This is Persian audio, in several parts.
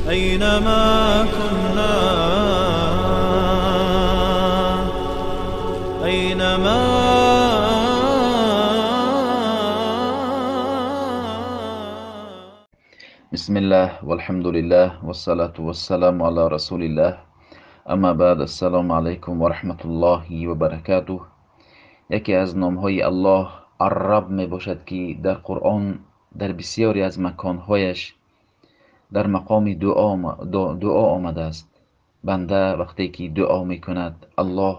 أينما كنا أينما بسم الله والحمد لله والصلاة والسلام على رسول الله. اما بعد، السلام علیکم و رحمت الله و برکاته. یکی از نامهای الله الرب می باشد که در قرآن در بسیاری از مکانهایش در مقام دعا آمده است. بنده وقتی که دعا می کند، الله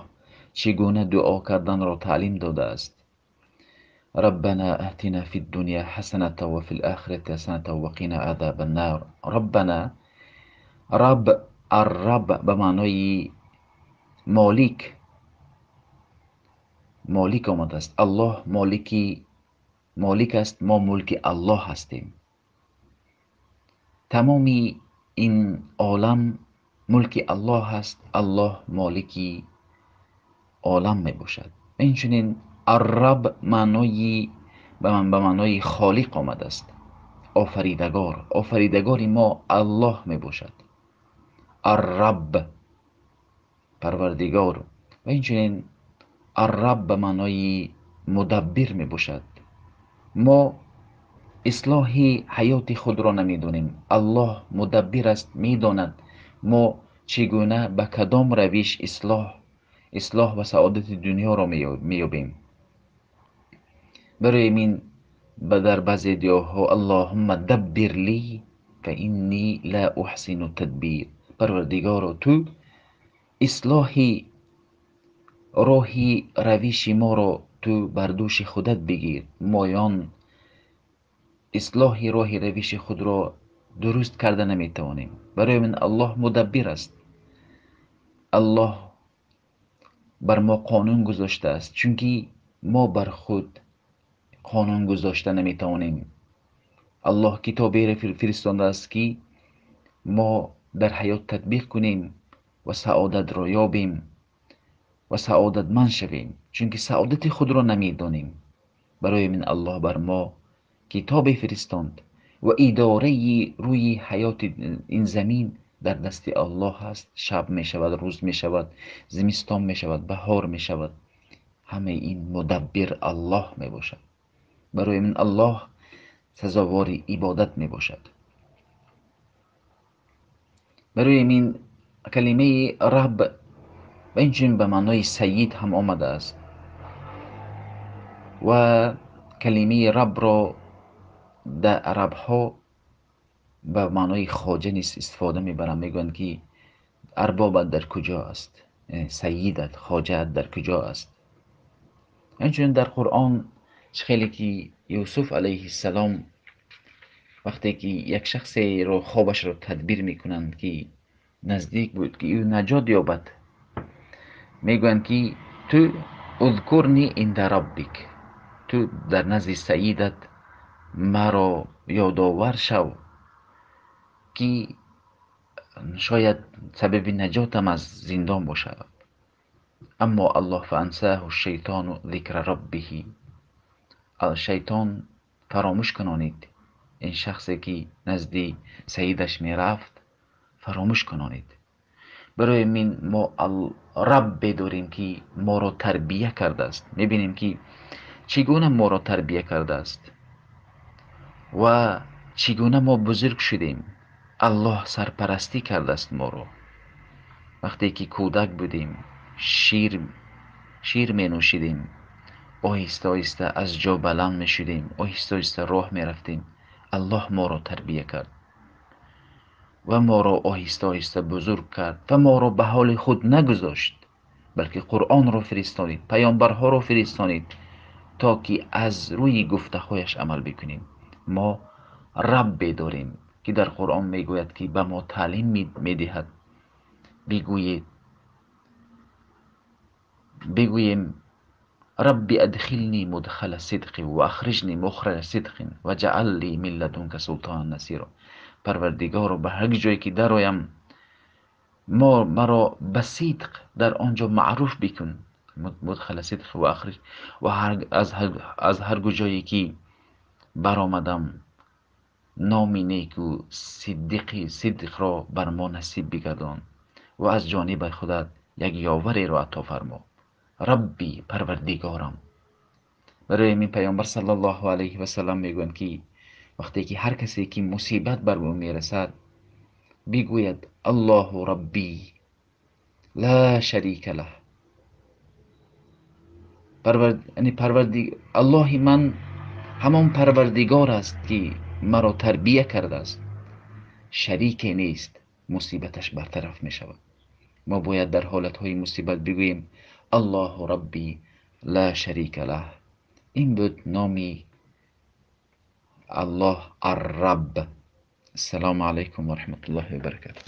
چگونه دعا کردن را تعلیم داده است. ربنا اتنا في الدنيا حسنة وفي الآخرة حسنة وقنا عذاب النار. ربنا، الرب به معنای مالک آمده است. الله مالک است، ما ملک الله هستیم. تمامی این عالم ملک الله است. الله مالکی عالم می باشد. اینچنین الرب به معنای خالق آمده است. آفریدگار ما الله می باشد. الرب، پروردگار. و اینچنین الرب به معنای مدبر می باشد. ما اصلاح حیات خود را نمی دونیم. الله مدبر است، می داند ما چگونه به کدام روش اصلاح و سعادت دنیا را می یابیم. برای این در بعضی دعاها اللهم دبر لی فانی لا احسن التدبیر. پروردگارا، تو اصلاح روش ما را تو بر دوش خودت بگیر. مایان اصلاح روش خود را درست کرده نمیتوانیم. برای من الله مدبر است. الله بر ما قانون گذاشته است، چونکی ما بر خود قانون گذاشته نمیتوانیم. الله کتابی را فرستانده است که ما در حیات تطبیق کنیم و سعادت را یابیم و سعادتمند شویم، چونکه سعادت خود را نمیدانیم. برای من الله بر ما کتاب فرستاند و اداره روی حیات این زمین در دست الله است. شب می شود، روز می شود، زمستان می شود، بهار می شود، همه این مدبر الله می باشد. برای من الله سزاوار عبادت می باشد. برای من کلمه رب و اینچنین به معنای سید هم آمده است. و کلمه رب را در عرب ها به معنای خواجه نیست استفاده میبرن. میگن که اربابت در کجا است، سیدت، خواجهت در کجا است. اینچنین در قرآن خیلی که یوسف علیه السلام وقتی که یک شخصی رو خوابش رو تدبیر میکنند که نزدیک بود که او نجات یابد، میگویند که تو اذکرنی عند ربک، تو در نزد سیدت مرا یادآور شو که شاید سبب نجاتم از زندان باشد. اما الله فانساه الشیطان ذکر ربه، شیطان فراموش کنانید این شخصی که نزدی سیدش می رفت، فراموش کنانید. برای من ما رب بداریم که ما را تربیه کرده است. میبینیم که چگونه ما را تربیه کرده است و چگونه ما بزرگ شدیم. الله سرپرستی کرده است ما را. وقتی که کودک بودیم شیر می نوشیدیم، آهسته آهسته از جا بلند می شدیم، آهسته آهسته راه می رفتیم. الله ما را تربیه کرد و ما را آهسته آهسته بزرگ کرد و ما را به حال خود نگذاشت، بلکه قرآن را فرستانید، پیامبرها را فرستانید تا که از روی گفته‌هایش عمل بکنیم. ما رب بداریم که در قرآن میگوید که به ما تعلیم میدهد. بگوییم رب ادخلنی مدخل صدق و اخرجنی مخرج صدق و جعل لی من لدنک سلطانا نصیرا. پروردگارا، به هر جایی که درایم مرا به صدق در آنجا معروف بکن. مدخل صدق و اخرج، و از هر جایی که برآمدم نام نیک و صدق را بر ما نصیب بگردان و از جانب خودت یک یاوری را عطا فرما. ربی پروردگارم. برای این پیامبر صلی الله علیه و سلم میگویند که وقتی که هر کسی که مصیبت بر او میرسد بگوید الله ربی لا شریک له. الله من همان پروردگار است که مرا تربیه کرده است، شریک نیست، مصیبتش برطرف می شود. ما باید در حالتهای مصیبت بگوییم الله ربی لا شریک له. این بود نامی الله الرب. السلام علیکم و رحمت الله و برکاته.